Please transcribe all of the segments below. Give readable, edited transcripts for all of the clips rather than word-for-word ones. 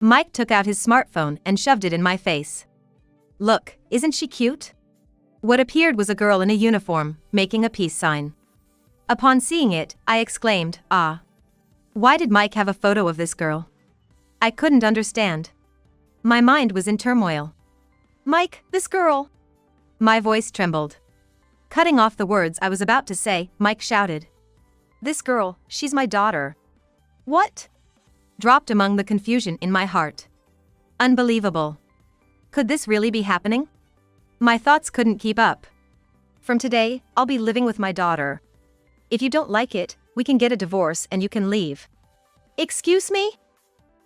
Mike took out his smartphone and shoved it in my face. Look, isn't she cute? What appeared was a girl in a uniform, making a peace sign. Upon seeing it, I exclaimed, "Ah." Why did Mike have a photo of this girl? I couldn't understand. My mind was in turmoil. "Mike, this girl." My voice trembled. Cutting off the words I was about to say, Mike shouted. "This girl, she's my daughter." "What?" Dropped among the confusion in my heart. Unbelievable. Could this really be happening? My thoughts couldn't keep up. "From today, I'll be living with my daughter. If you don't like it, we can get a divorce and you can leave." "Excuse me?"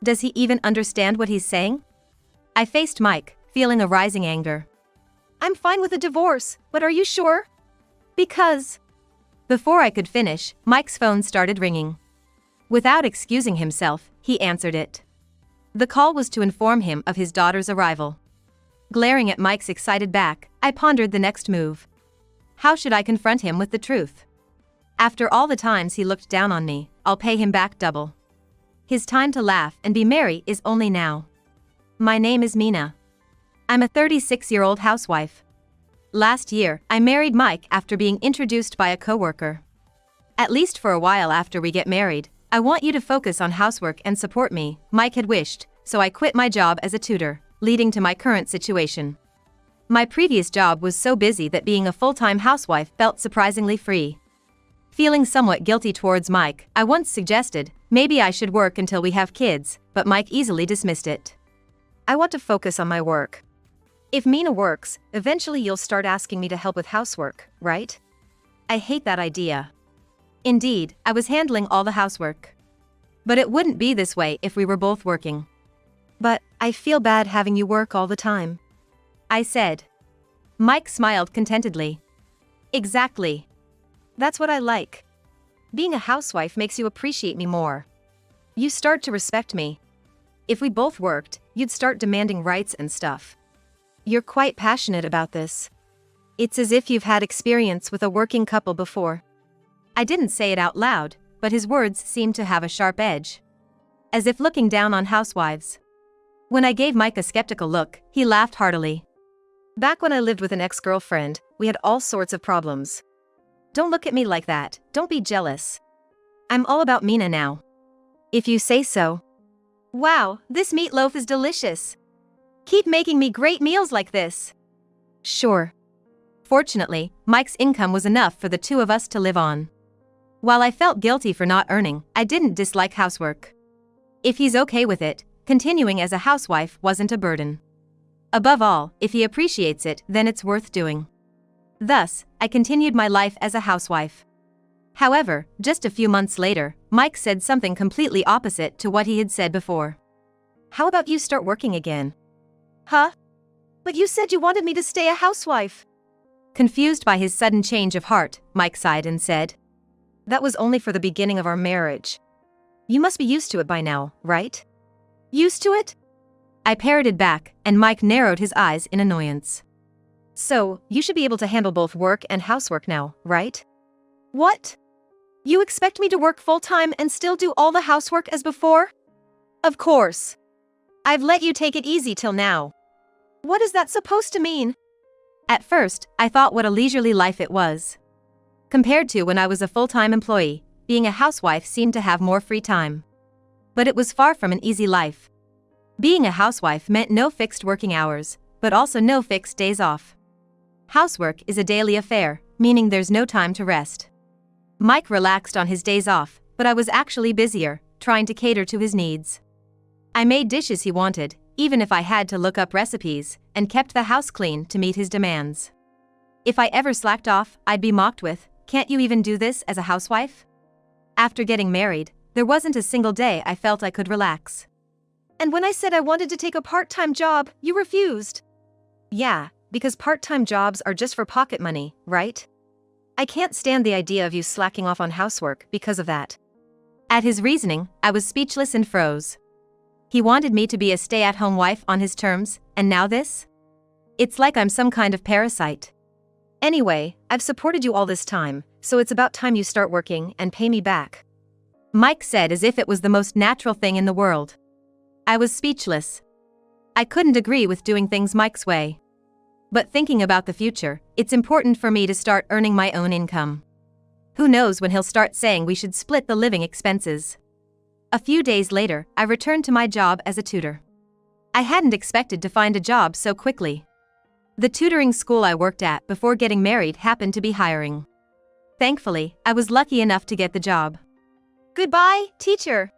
Does he even understand what he's saying? I faced Mike, feeling a rising anger. "I'm fine with a divorce, but are you sure? Because..." Before I could finish, Mike's phone started ringing. Without excusing himself, he answered it. The call was to inform him of his daughter's arrival. Glaring at Mike's excited back, I pondered the next move. How should I confront him with the truth? After all the times he looked down on me, I'll pay him back double. His time to laugh and be merry is only now. My name is Mina. I'm a 36-year-old housewife. Last year, I married Mike after being introduced by a coworker. "At least for a while after we get married, I want you to focus on housework and support me," Mike had wished, so I quit my job as a tutor, leading to my current situation. My previous job was so busy that being a full-time housewife felt surprisingly free. Feeling somewhat guilty towards Mike, I once suggested, maybe I should work until we have kids, but Mike easily dismissed it. "I want to focus on my work." "If Mina works, eventually you'll start asking me to help with housework, right?" I hate that idea. Indeed, I was handling all the housework. But it wouldn't be this way if we were both working. "But I feel bad having you work all the time," I said. Mike smiled contentedly. "Exactly. That's what I like. Being a housewife makes you appreciate me more. You start to respect me. If we both worked, you'd start demanding rights and stuff. You're quite passionate about this. It's as if you've had experience with a working couple before." I didn't say it out loud, but his words seemed to have a sharp edge. As if looking down on housewives. When I gave Mike a skeptical look, he laughed heartily. "Back when I lived with an ex-girlfriend, we had all sorts of problems. Don't look at me like that, don't be jealous. I'm all about Mina now." "If you say so." "Wow, this meatloaf is delicious. Keep making me great meals like this." "Sure." Fortunately, Mike's income was enough for the two of us to live on. While I felt guilty for not earning, I didn't dislike housework. If he's okay with it, continuing as a housewife wasn't a burden. Above all, if he appreciates it, then it's worth doing. Thus, I continued my life as a housewife. However, just a few months later, Mike said something completely opposite to what he had said before. "How about you start working again?" "Huh? But you said you wanted me to stay a housewife." Confused by his sudden change of heart, Mike sighed and said, "That was only for the beginning of our marriage. You must be used to it by now, right?" "Used to it?" I parroted back, and Mike narrowed his eyes in annoyance. "So, you should be able to handle both work and housework now, right?" "What? You expect me to work full-time and still do all the housework as before?" "Of course. I've let you take it easy till now." "What is that supposed to mean?" At first, I thought what a leisurely life it was. Compared to when I was a full-time employee, being a housewife seemed to have more free time. But it was far from an easy life. Being a housewife meant no fixed working hours, but also no fixed days off. Housework is a daily affair, meaning there's no time to rest. Mike relaxed on his days off, but I was actually busier, trying to cater to his needs. I made dishes he wanted, even if I had to look up recipes, and kept the house clean to meet his demands. If I ever slacked off, I'd be mocked with, "Can't you even do this as a housewife?" After getting married, there wasn't a single day I felt I could relax. "And when I said I wanted to take a part-time job, you refused." "Yeah, because part-time jobs are just for pocket money, right? I can't stand the idea of you slacking off on housework because of that." At his reasoning, I was speechless and froze. He wanted me to be a stay-at-home wife on his terms, and now this? It's like I'm some kind of parasite. "Anyway, I've supported you all this time, so it's about time you start working and pay me back," Mike said as if it was the most natural thing in the world. I was speechless. I couldn't agree with doing things Mike's way. But thinking about the future, it's important for me to start earning my own income. Who knows when he'll start saying we should split the living expenses. A few days later, I returned to my job as a tutor. I hadn't expected to find a job so quickly. The tutoring school I worked at before getting married happened to be hiring. Thankfully, I was lucky enough to get the job. Goodbye, teacher.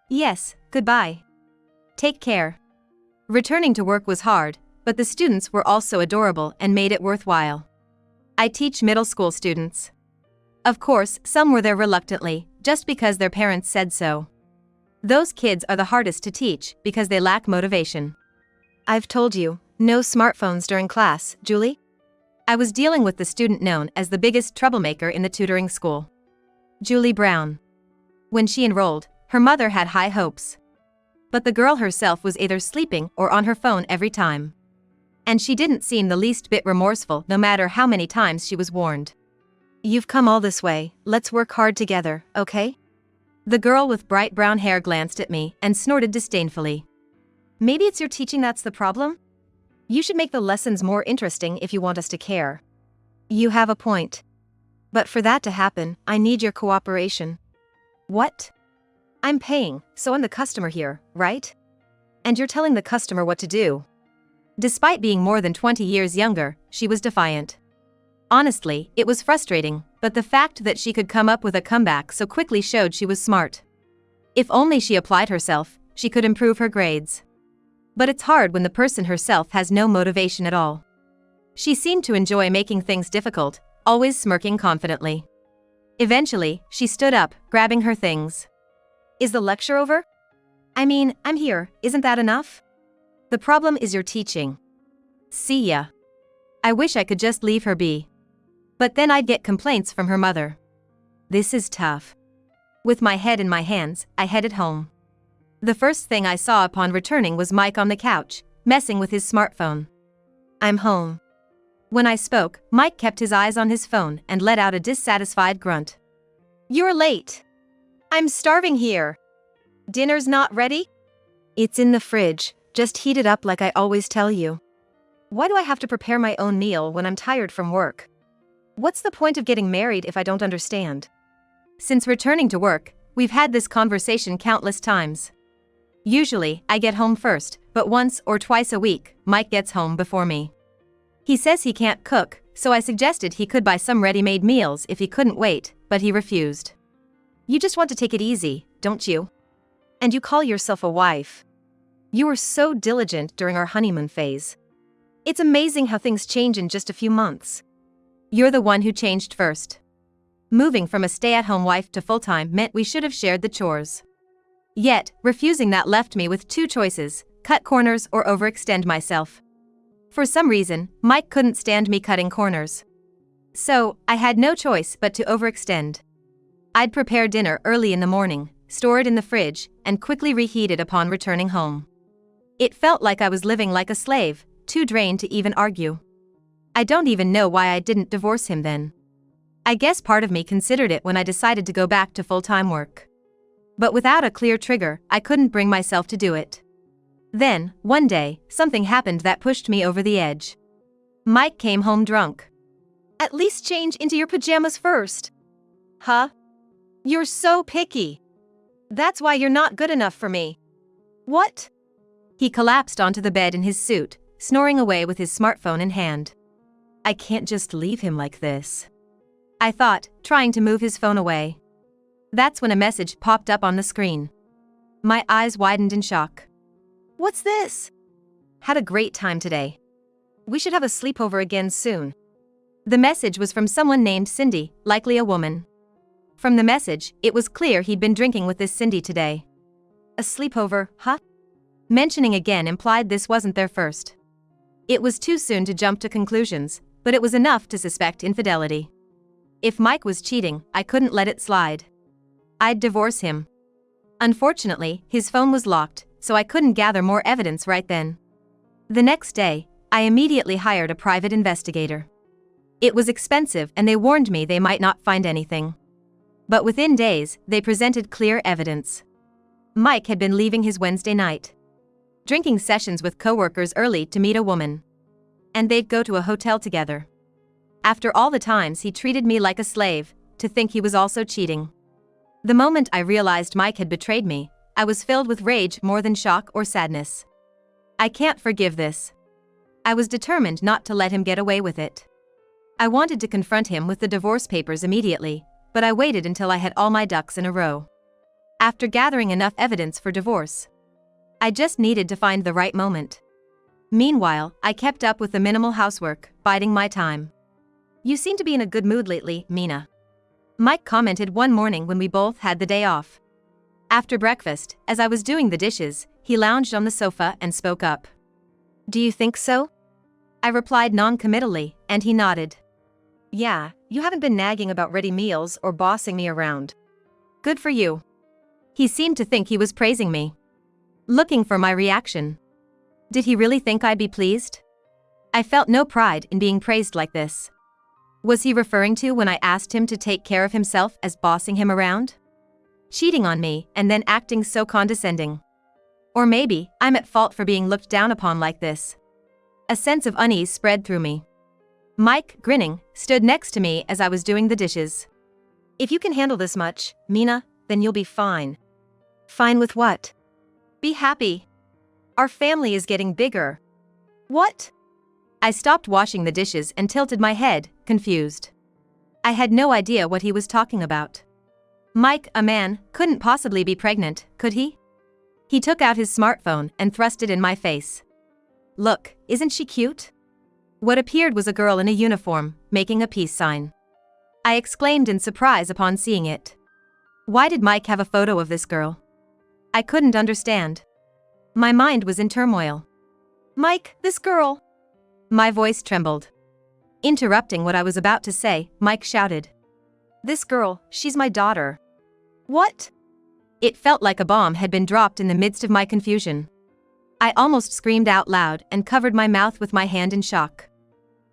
Yes, goodbye. Take care. Returning to work was hard, but the students were also adorable and made it worthwhile. I teach middle school students. Of course, some were there reluctantly, just because their parents said so. Those kids are the hardest to teach because they lack motivation. I've told you, no smartphones during class, Julie? I was dealing with the student known as the biggest troublemaker in the tutoring school. Julie Brown. When she enrolled, her mother had high hopes. But the girl herself was either sleeping or on her phone every time. And she didn't seem the least bit remorseful no matter how many times she was warned. You've come all this way, let's work hard together, okay? The girl with bright brown hair glanced at me and snorted disdainfully. Maybe it's your teaching that's the problem? You should make the lessons more interesting if you want us to care. You have a point. But for that to happen, I need your cooperation. What? I'm paying, so I'm the customer here, right? And you're telling the customer what to do. Despite being more than 20 years younger, she was defiant. Honestly, it was frustrating, but the fact that she could come up with a comeback so quickly showed she was smart. If only she applied herself, she could improve her grades. But it's hard when the person herself has no motivation at all. She seemed to enjoy making things difficult, always smirking confidently. Eventually, she stood up, grabbing her things. Is the lecture over? I mean, I'm here, isn't that enough? The problem is your teaching. See ya. I wish I could just leave her be. But then I'd get complaints from her mother. This is tough. With my head in my hands, I headed home. The first thing I saw upon returning was Mike on the couch, messing with his smartphone. I'm home. When I spoke, Mike kept his eyes on his phone and let out a dissatisfied grunt. You're late. I'm starving here. Dinner's not ready? It's in the fridge, just heat it up like I always tell you. Why do I have to prepare my own meal when I'm tired from work? What's the point of getting married if I don't understand? Since returning to work, we've had this conversation countless times. Usually, I get home first, but once or twice a week, Mike gets home before me. He says he can't cook, so I suggested he could buy some ready-made meals if he couldn't wait, but he refused. You just want to take it easy, don't you? And you call yourself a wife. You were so diligent during our honeymoon phase. It's amazing how things change in just a few months. You're the one who changed first. Moving from a stay-at-home wife to full-time meant we should have shared the chores. Yet, refusing that left me with two choices: cut corners or overextend myself. For some reason, Mike couldn't stand me cutting corners. So, I had no choice but to overextend. I'd prepare dinner early in the morning, store it in the fridge, and quickly reheat it upon returning home. It felt like I was living like a slave, too drained to even argue. I don't even know why I didn't divorce him then. I guess part of me considered it when I decided to go back to full-time work. But without a clear trigger, I couldn't bring myself to do it. Then, one day, something happened that pushed me over the edge. Mike came home drunk. At least change into your pajamas first. Huh? You're so picky. That's why you're not good enough for me. What? He collapsed onto the bed in his suit, snoring away with his smartphone in hand. I can't just leave him like this, I thought, trying to move his phone away. That's when a message popped up on the screen. My eyes widened in shock. What's this? Had a great time today. We should have a sleepover again soon. The message was from someone named Cindy, likely a woman. From the message, it was clear he'd been drinking with this Cindy today. A sleepover, huh? Mentioning again implied this wasn't their first. It was too soon to jump to conclusions, but it was enough to suspect infidelity. If Mike was cheating, I couldn't let it slide. I'd divorce him. Unfortunately, his phone was locked, so I couldn't gather more evidence right then. The next day, I immediately hired a private investigator. It was expensive and they warned me they might not find anything. But within days, they presented clear evidence. Mike had been leaving his Wednesday night. drinking sessions with coworkers early to meet a woman. And they'd go to a hotel together. After all the times he treated me like a slave, to think he was also cheating. The moment I realized Mike had betrayed me, I was filled with rage more than shock or sadness. I can't forgive this. I was determined not to let him get away with it. I wanted to confront him with the divorce papers immediately, but I waited until I had all my ducks in a row. After gathering enough evidence for divorce, I just needed to find the right moment. Meanwhile, I kept up with the minimal housework, biding my time. "You seem to be in a good mood lately, Mina," Mike commented one morning when we both had the day off. After breakfast, as I was doing the dishes, he lounged on the sofa and spoke up. "Do you think so?" I replied non-committally, and he nodded. "Yeah, you haven't been nagging about ready meals or bossing me around. Good for you." He seemed to think he was praising me. Looking for my reaction. Did he really think I'd be pleased? I felt no pride in being praised like this. Was he referring to when I asked him to take care of himself as bossing him around? Cheating on me and then acting so condescending? Or maybe I'm at fault for being looked down upon like this. A sense of unease spread through me. Mike, grinning, stood next to me as I was doing the dishes. "If you can handle this much, Mina, then you'll be fine." "Fine with what?" "Be happy. Our family is getting bigger." "What?" I stopped washing the dishes and tilted my head, confused. I had no idea what he was talking about. Mike, a man, couldn't possibly be pregnant, could he? He took out his smartphone and thrust it in my face. "Look, isn't she cute?" What appeared was a girl in a uniform, making a peace sign. I exclaimed in surprise upon seeing it. Why did Mike have a photo of this girl? I couldn't understand. My mind was in turmoil. "Mike, this girl." My voice trembled. Interrupting what I was about to say, Mike shouted. "This girl, she's my daughter." "What?" It felt like a bomb had been dropped in the midst of my confusion. I almost screamed out loud and covered my mouth with my hand in shock.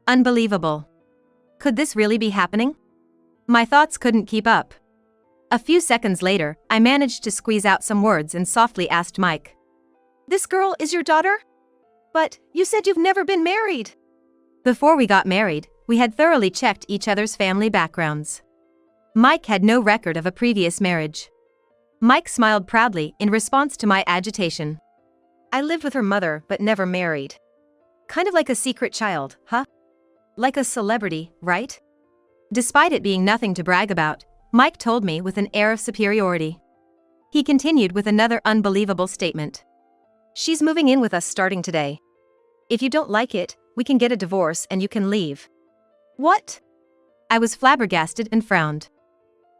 Unbelievable. Could this really be happening? My thoughts couldn't keep up. A few seconds later, I managed to squeeze out some words and softly asked Mike. "This girl is your daughter? But you said you've never been married." Before we got married, we had thoroughly checked each other's family backgrounds. Mike had no record of a previous marriage. Mike smiled proudly in response to my agitation. "I lived with her mother but never married. Kind of like a secret child, huh? Like a celebrity, right?" Despite it being nothing to brag about, Mike told me with an air of superiority. He continued with another unbelievable statement. "She's moving in with us starting today. If you don't like it, we can get a divorce and you can leave." "What?" I was flabbergasted and frowned.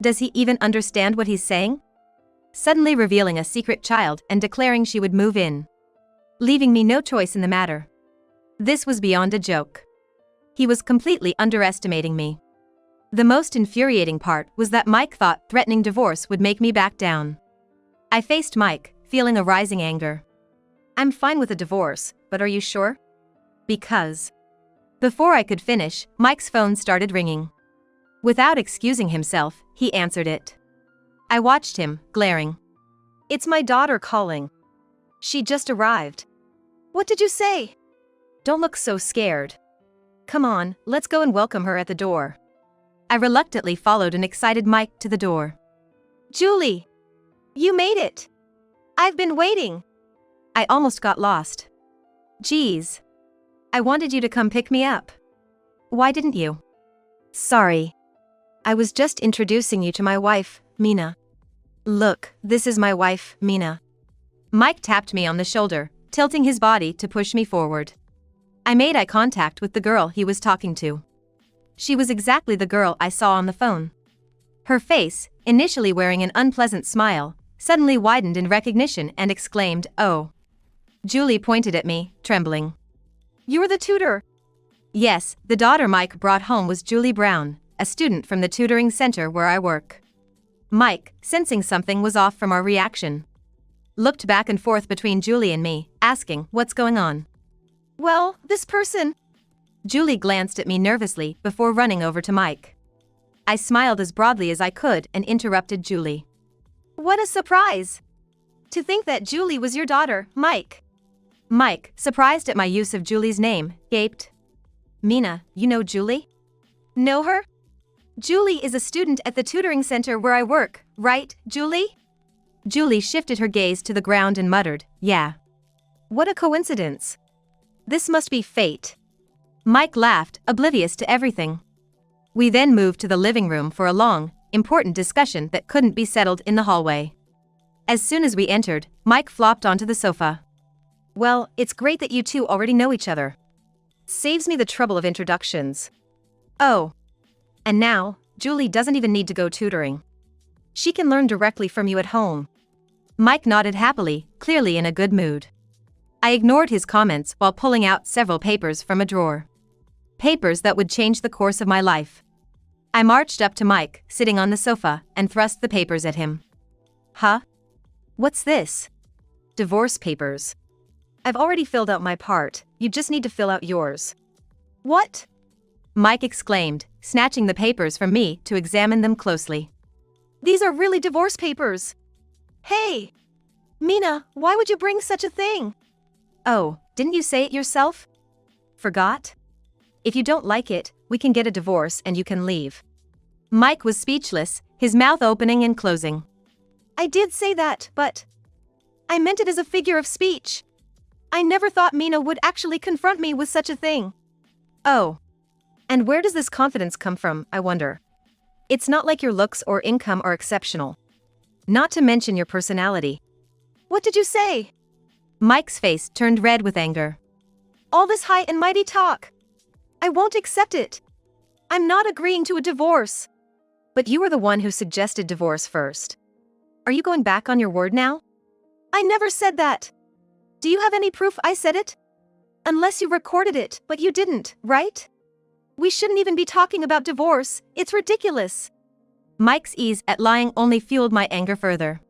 Does he even understand what he's saying? Suddenly revealing a secret child and declaring she would move in, leaving me no choice in the matter. This was beyond a joke. He was completely underestimating me. The most infuriating part was that Mike thought threatening divorce would make me back down. I faced Mike, feeling a rising anger. "I'm fine with a divorce, but are you sure?" "Because..." Before I could finish, Mike's phone started ringing. Without excusing himself, he answered it. I watched him, glaring. "It's my daughter calling. She just arrived." "What did you say?" "Don't look so scared. Come on, let's go and welcome her at the door." I reluctantly followed an excited Mike to the door. "Julie! You made it! I've been waiting!" I almost got lost. "Geez. I wanted you to come pick me up. Why didn't you?" "Sorry. I was just introducing you to my wife, Mina." "Look, this is my wife, Mina." Mike tapped me on the shoulder, tilting his body to push me forward. I made eye contact with the girl he was talking to. She was exactly the girl I saw on the phone. Her face, initially wearing an unpleasant smile, suddenly widened in recognition and exclaimed, "Oh." Julie pointed at me, trembling. "You're the tutor." Yes, the daughter Mike brought home was Julie Brown, a student from the tutoring center where I work. Mike, sensing something was off from our reaction, looked back and forth between Julie and me, asking, "What's going on?" "Well, this person..." Julie glanced at me nervously before running over to Mike. I smiled as broadly as I could and interrupted Julie. "What a surprise! To think that Julie was your daughter, Mike." Mike, surprised at my use of Julie's name, gaped. Mina, you know Julie? Know her? Julie is a student at the tutoring center where I work, right, Julie? Julie shifted her gaze to the ground and muttered, yeah. What a coincidence. This must be fate. Mike laughed, oblivious to everything. We then moved to the living room for a long, important discussion that couldn't be settled in the hallway. As soon as we entered, Mike flopped onto the sofa. Well, it's great that you two already know each other. Saves me the trouble of introductions. Oh. And now, Julie doesn't even need to go tutoring. She can learn directly from you at home. Mike nodded happily, clearly in a good mood. I ignored his comments while pulling out several papers from a drawer. Papers that would change the course of my life. I marched up to Mike, sitting on the sofa, and thrust the papers at him. Huh? What's this? Divorce papers. I've already filled out my part, you just need to fill out yours. What? Mike exclaimed, snatching the papers from me to examine them closely. These are really divorce papers. Hey! Mina, why would you bring such a thing? Oh, didn't you say it yourself? Forgot? If you don't like it, we can get a divorce and you can leave. Mike was speechless, his mouth opening and closing. I did say that, but I meant it as a figure of speech. I never thought Mina would actually confront me with such a thing. Oh. And where does this confidence come from, I wonder? It's not like your looks or income are exceptional. Not to mention your personality. What did you say? Mike's face turned red with anger. All this high and mighty talk. I won't accept it. I'm not agreeing to a divorce. But you were the one who suggested divorce first. Are you going back on your word now? I never said that. Do you have any proof I said it? Unless you recorded it, but you didn't, right? We shouldn't even be talking about divorce, it's ridiculous. Mike's ease at lying only fueled my anger further.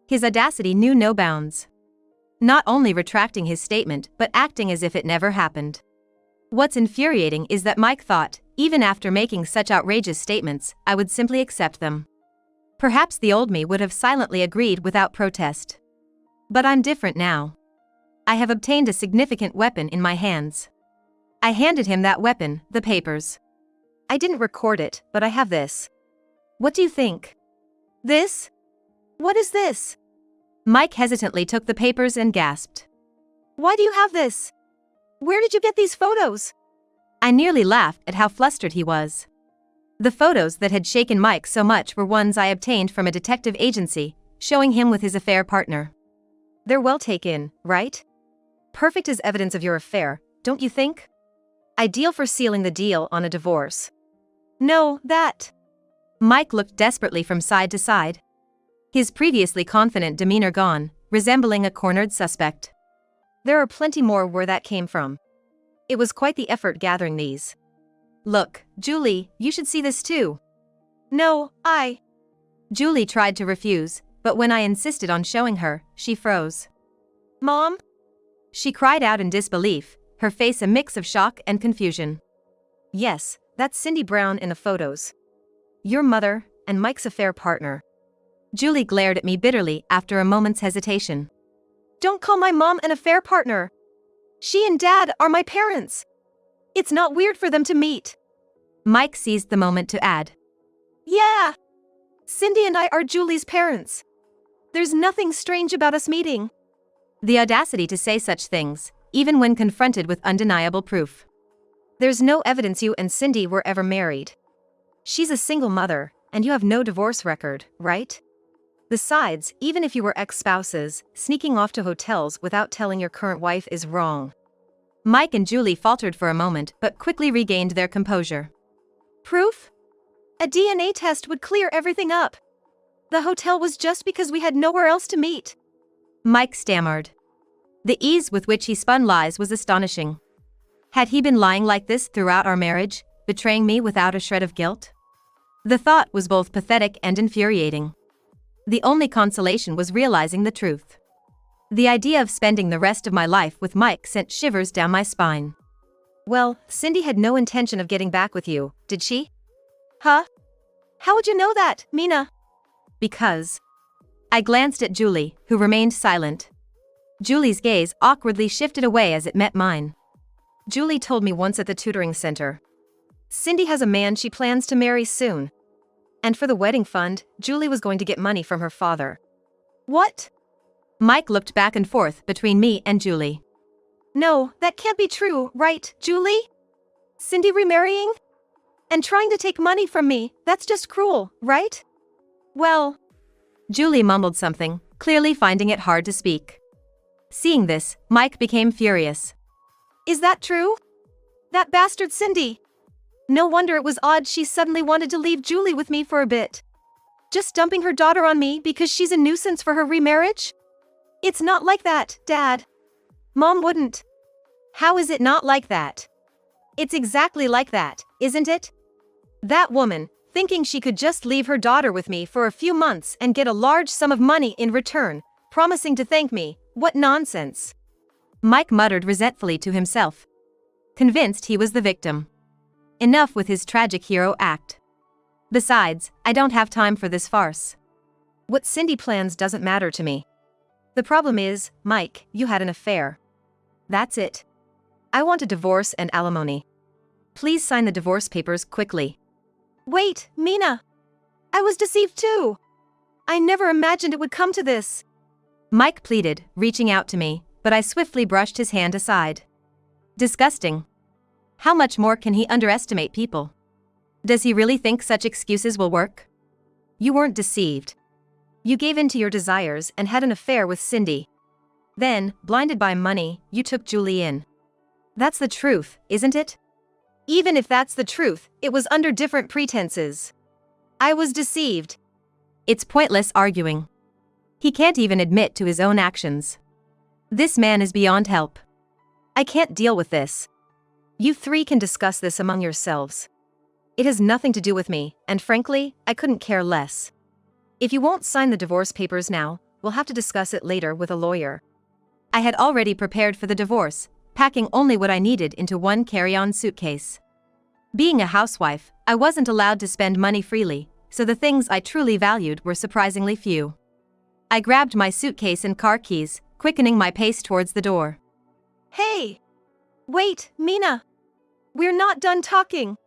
His audacity knew no bounds. Not only retracting his statement, but acting as if it never happened. What's infuriating is that Mike thought, even after making such outrageous statements, I would simply accept them. Perhaps the old me would have silently agreed without protest. But I'm different now. I have obtained a significant weapon in my hands. I handed him that weapon, the papers. I didn't record it, but I have this. What do you think? This? What is this? Mike hesitantly took the papers and gasped. Why do you have this? Where did you get these photos? I nearly laughed at how flustered he was. The photos that had shaken Mike so much were ones I obtained from a detective agency, showing him with his affair partner. They're well taken, right? Perfect as evidence of your affair, don't you think? Ideal for sealing the deal on a divorce. No, that. Mike looked desperately from side to side. His previously confident demeanor gone, resembling a cornered suspect. There are plenty more where that came from. It was quite the effort gathering these. Look, Julie, you should see this too. No, Julie tried to refuse, but when I insisted on showing her, she froze. Mom? She cried out in disbelief, her face a mix of shock and confusion. Yes, that's Cindy Brown in the photos. Your mother, and Mike's affair partner. Julie glared at me bitterly after a moment's hesitation. Don't call my mom an affair partner. She and Dad are my parents. It's not weird for them to meet. Mike seized the moment to add. Yeah. Cindy and I are Julie's parents. There's nothing strange about us meeting. The audacity to say such things, even when confronted with undeniable proof. There's no evidence you and Cindy were ever married. She's a single mother, and you have no divorce record, right? Besides, even if you were ex-spouses, sneaking off to hotels without telling your current wife is wrong. Mike and Julie faltered for a moment but quickly regained their composure. Proof? A DNA test would clear everything up. The hotel was just because we had nowhere else to meet. Mike stammered. The ease with which he spun lies was astonishing. Had he been lying like this throughout our marriage, betraying me without a shred of guilt? The thought was both pathetic and infuriating. The only consolation was realizing the truth. The idea of spending the rest of my life with Mike sent shivers down my spine. Well, Cindy had no intention of getting back with you, did she? Huh? How would you know that, Mina? Because. I glanced at Julie, who remained silent. Julie's gaze awkwardly shifted away as it met mine. Julie told me once at the tutoring center. Cindy has a man she plans to marry soon. And for the wedding fund, Julie was going to get money from her father. What? Mike looked back and forth between me and Julie. No, that can't be true, right, Julie? Cindy remarrying? And trying to take money from me, that's just cruel, right? Well. Julie mumbled something, clearly finding it hard to speak. Seeing this, Mike became furious. Is that true? That bastard Cindy. No wonder it was odd she suddenly wanted to leave Julie with me for a bit. Just dumping her daughter on me because she's a nuisance for her remarriage? It's not like that, Dad. Mom wouldn't. How is it not like that? It's exactly like that, isn't it? That woman, thinking she could just leave her daughter with me for a few months and get a large sum of money in return, promising to thank me, what nonsense. Mike muttered resentfully to himself. Convinced he was the victim. Enough with his tragic hero act. Besides, I don't have time for this farce. What Cindy plans doesn't matter to me. The problem is, Mike, you had an affair. That's it. I want a divorce and alimony. Please sign the divorce papers quickly. Wait, Mina. I was deceived too. I never imagined it would come to this. Mike pleaded, reaching out to me, but I swiftly brushed his hand aside. Disgusting. How much more can he underestimate people? Does he really think such excuses will work? You weren't deceived. You gave in to your desires and had an affair with Cindy. Then, blinded by money, you took Julie in. That's the truth, isn't it? Even if that's the truth, it was under different pretenses. I was deceived. It's pointless arguing. He can't even admit to his own actions. This man is beyond help. I can't deal with this. You three can discuss this among yourselves. It has nothing to do with me, and frankly, I couldn't care less. If you won't sign the divorce papers now, we'll have to discuss it later with a lawyer. I had already prepared for the divorce, packing only what I needed into one carry-on suitcase. Being a housewife, I wasn't allowed to spend money freely, so the things I truly valued were surprisingly few. I grabbed my suitcase and car keys, quickening my pace towards the door. Hey! Wait, Mina! We're not done talking.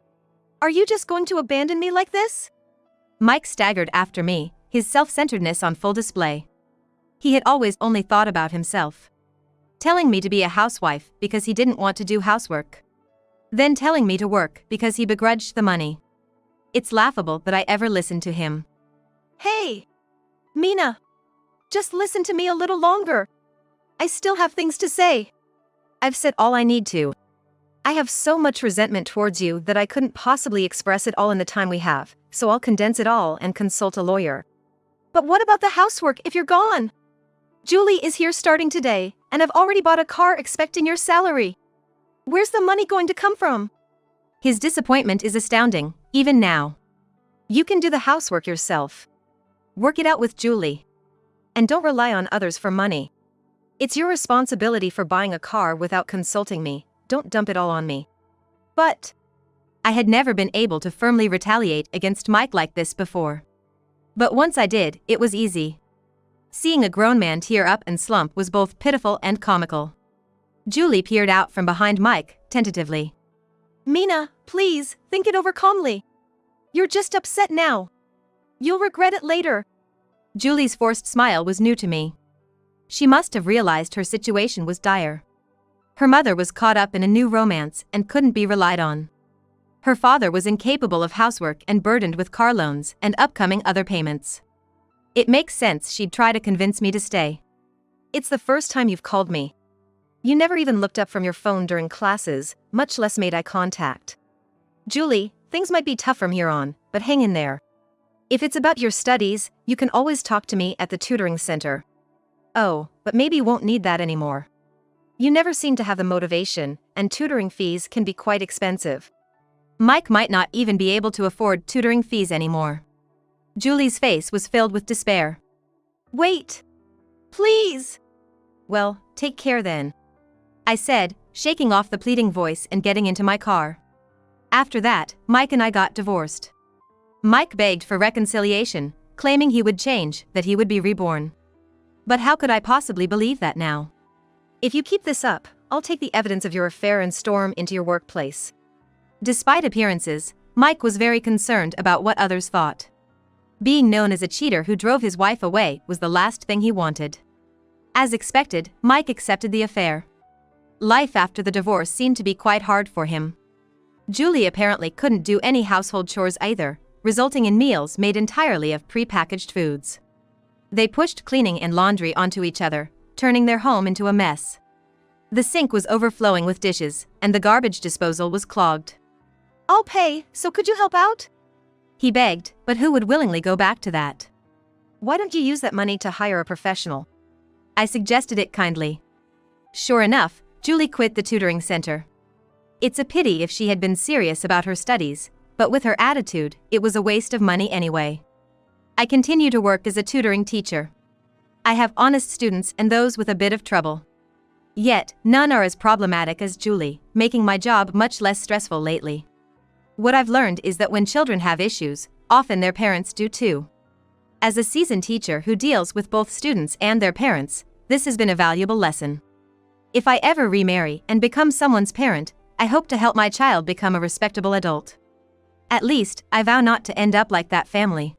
Are you just going to abandon me like this? Mike staggered after me, his self-centeredness on full display. He had always only thought about himself. Telling me to be a housewife because he didn't want to do housework. Then telling me to work because he begrudged the money. It's laughable that I ever listened to him. Hey! Mina! Just listen to me a little longer. I still have things to say. I've said all I need to. I have so much resentment towards you that I couldn't possibly express it all in the time we have, so I'll condense it all and consult a lawyer. But what about the housework if you're gone? Julie is here starting today, and I've already bought a car expecting your salary. Where's the money going to come from? His disappointment is astounding, even now. You can do the housework yourself. Work it out with Julie. And don't rely on others for money. It's your responsibility for buying a car without consulting me. Don't dump it all on me. But I had never been able to firmly retaliate against Mike like this before. But once I did, it was easy. Seeing a grown man tear up and slump was both pitiful and comical. Julie peered out from behind Mike, tentatively. Mina, please, think it over calmly. You're just upset now. You'll regret it later. Julie's forced smile was new to me. She must have realized her situation was dire. Her mother was caught up in a new romance and couldn't be relied on. Her father was incapable of housework and burdened with car loans and upcoming other payments. It makes sense she'd try to convince me to stay. It's the first time you've called me. You never even looked up from your phone during classes, much less made eye contact. Julie, things might be tough from here on, but hang in there. If it's about your studies, you can always talk to me at the tutoring center. Oh, but maybe you won't need that anymore. You never seem to have the motivation, and tutoring fees can be quite expensive. Mike might not even be able to afford tutoring fees anymore. Julie's face was filled with despair. Wait! Please! Well, take care then. I said, shaking off the pleading voice and getting into my car. After that, Mike and I got divorced. Mike begged for reconciliation, claiming he would change, that he would be reborn. But how could I possibly believe that now? If you keep this up, I'll take the evidence of your affair and storm into your workplace. Despite appearances, Mike was very concerned about what others thought. Being known as a cheater who drove his wife away was the last thing he wanted. As expected, Mike accepted the affair. Life after the divorce seemed to be quite hard for him. Julie apparently couldn't do any household chores either, resulting in meals made entirely of pre-packaged foods. They pushed cleaning and laundry onto each other, turning their home into a mess. The sink was overflowing with dishes, and the garbage disposal was clogged. I'll pay, so could you help out? He begged, but who would willingly go back to that? Why don't you use that money to hire a professional? I suggested it kindly. Sure enough, Julie quit the tutoring center. It's a pity if she had been serious about her studies, but with her attitude, it was a waste of money anyway. I continue to work as a tutoring teacher. I have honest students and those with a bit of trouble. Yet, none are as problematic as Julie, making my job much less stressful lately. What I've learned is that when children have issues, often their parents do too. As a seasoned teacher who deals with both students and their parents, this has been a valuable lesson. If I ever remarry and become someone's parent, I hope to help my child become a respectable adult. At least, I vow not to end up like that family.